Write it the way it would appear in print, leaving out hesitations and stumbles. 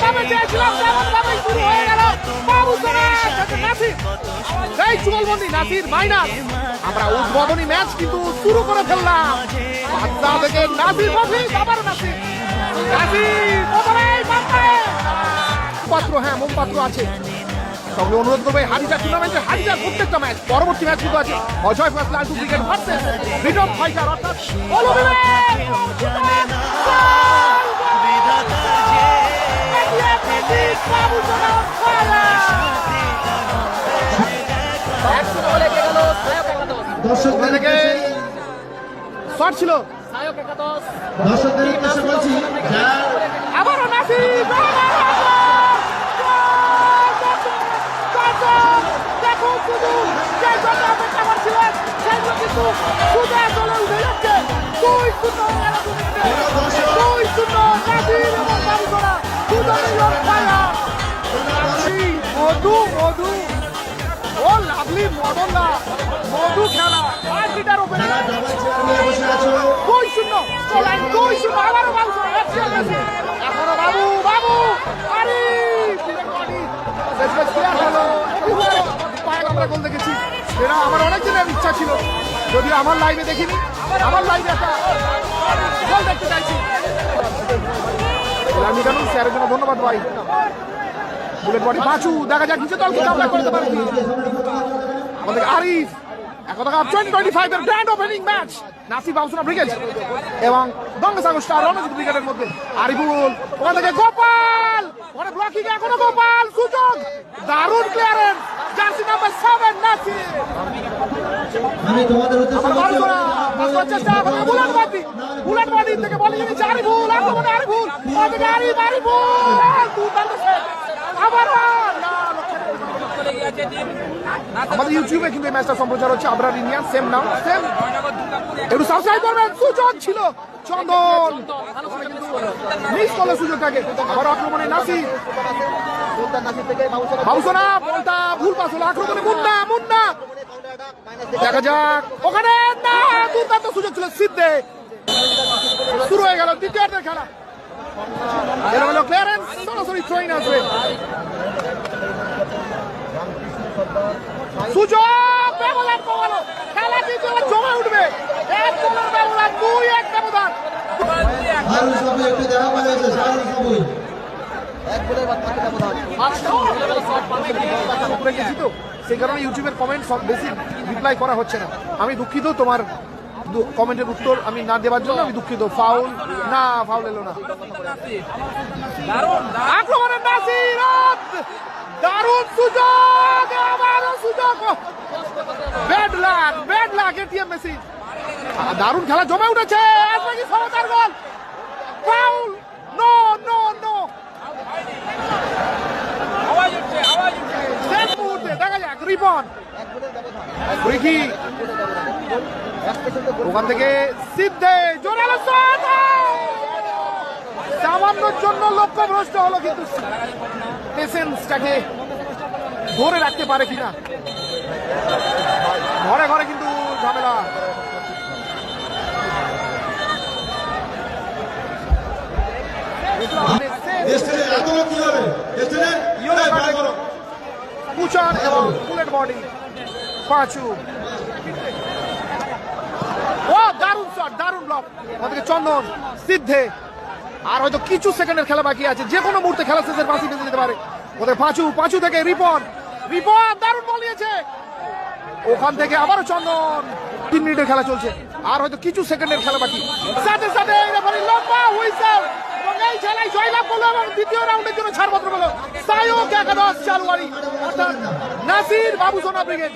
যেভাবে চেয়েছিলাম তেমনভাবে শুরু হয়ে গেল বাবুসোনা নাসির। এই চুগলবন্দি নাসির মাইনাস। আমরা উদ্বোধনী ম্যাচ কিন্তু শুরু করে ফেললাম। বাদশা থেকে নাসির পথিক, আবারও নাসির। নাসির প্রথমেই বামপায়ে। পাত্র, হ্যাঁ মোমপাত্র আছে। তবে অনুরোধ করবো হারিজা টুর্নামেন্টের হারিজা প্রত্যেকটা ম্যাচ পরবর্তী ম্যাচ কিন্তু আছে অজয় ফয়সালা to cricket versus freedom fighter অর্থাৎ দর্শকদের থেকে শট ছিল। দর্শকদের উদ্দেশ্যে বলছি যারা আবারও নাসির দেখুন শুধু যে জন্য অপেক্ষা করছিলেন সেই কিন্তু সুদা চলে উঠে যাচ্ছে 2-0 নাসির এবং বাবুসোনা দুজনেই অন ফায়ার। মধু মধু ও লাভলি মদনদা মধু খেলা 5 মিটার ওপেন যারা ডাবল চেয়ার নিয়ে বসে আছো 2-0 চলেন 2-0 আবারও বাবুসোনা এখনো বাবু বাবু আরে আমরা গোল দেখেছি। এরা আমার অনেক দিনের ইচ্ছা ছিল, যদিও আমার লাইভে দেখিনি। আমার লাইভে একটা গোল দেখতে চাইছি। আমি জানুন স্যারের জন্য ধন্যবাদ ভাই। বুলেট বডি পাঁচু দেখা যাক নিচে দল কিন্তু আমরা করতে পারি। আমাদের আরিফ এখন দেখা 2025 এর গ্র্যান্ড ওপেনিং ম্যাচ নাসির বাবুসোনা ব্রিগেড এবং গঙ্গাসাগর স্টার রণজিৎ ব্রিগেডের মধ্যে। আরিফুল ওখান থেকে গোপাল ওখানে ব্লকিং এখনো গোপাল সুযোগ দারুণ ক্লিয়ারেন্স জার্সি নাম্বার 7 নাসির। আমি তোমাদের উদ্দেশ্যে বলছি চেষ্টা করে বুলেট বডি থেকে বলে নিচ্ছে আরিফুল আক্রমণে আরিফুল আরিফুল দুর্দান্ত সেভ আবার আমাদের ইউটিউবে কিন্তু এই ম্যাচটা সম্প্রচার হচ্ছে আবরার ইন্ডিয়ান সেম নাম সেম একটু সাবস্ক্রাইব করবেন। সুযোগ ছিল চন্দন মিস করলো সুযোগটাকে। আবার আক্রমণে নাসির বাবুসোনা বলটা ভুল পাস হলো আক্রমণে মুন্না মুন্না দেখা যাক ওখানে না দুর্দান্ত সুযোগ ছিল সিদ্ধে। শুরু হয়ে গেল দ্বিতীয়ার্ধের খেলা। এরা হলো ক্লিয়ারেন্স সরাসরি থ্রোইন আসবে। সুযোগ ব্যবধান কমানো খেলা কিন্তু জমে উঠবে। 1 গোলের ব্যবধান 2-1 ব্যবধান। হারুন সাবু একটু দেখা পাওয়া যাচ্ছে হারুন সাবু সেই কারণে ইউটিউবের কমেন্ট সব বেশি রিপ্লাই করা হচ্ছে না। আমি দুঃখিত, তোমার কমেন্টের উত্তর আমি না দেওয়ার জন্য আমি দুঃখিত। ফাউল না, ফাউল এলো না। আক্রমণের নাসির দারুণ সুযোগ আবারও সুযোগ। Bad luck ATM Messi. দারুণ খেলা জমে উঠেছে। সমতার গোল ফাউল নো নো নো শেষ মুহূর্তে দেখা যাক রিপন রিকি ওখান থেকে সিদ্ধে জোরালো শট সামান্যর জন্য লক্ষ্য ভ্রষ্ট হলো, কিন্তু পেশেন্সটাকে ধরে রাখতে পারে কিনা। ঘরে ঘরে কিন্তু ঝামেলা। কুচান এবং বুলেট বডি পাঁচু ও দারুণ শট দারুণ ব্লক ওদিকে চন্দন সিদ্ধে। আর হয়তো কিছু সেকেন্ডের খেলা বাকি আছে, যে কোনো মুহূর্তে খেলা শেষের বাঁশি বেঁধে যেতে পারে। ওদের পাঁচু থেকে রিপন দারুণ বল নিয়েছে। ওখান থেকে আবারও চন্দন। 3 মিনিটের খেলা চলছে, আর হয়তো কিছু সেকেন্ডের খেলা বাকি। সাথে সাথে লম্বা হুইসেল এবং এই খেলায় জয়লাভ করলো এবং দ্বিতীয় রাউন্ডের জন্য ছাড়পত্র পেল সায়ক একাদশ চালুয়ারি অর্থাৎ নাসির বাবুসোনা ব্রিগেড।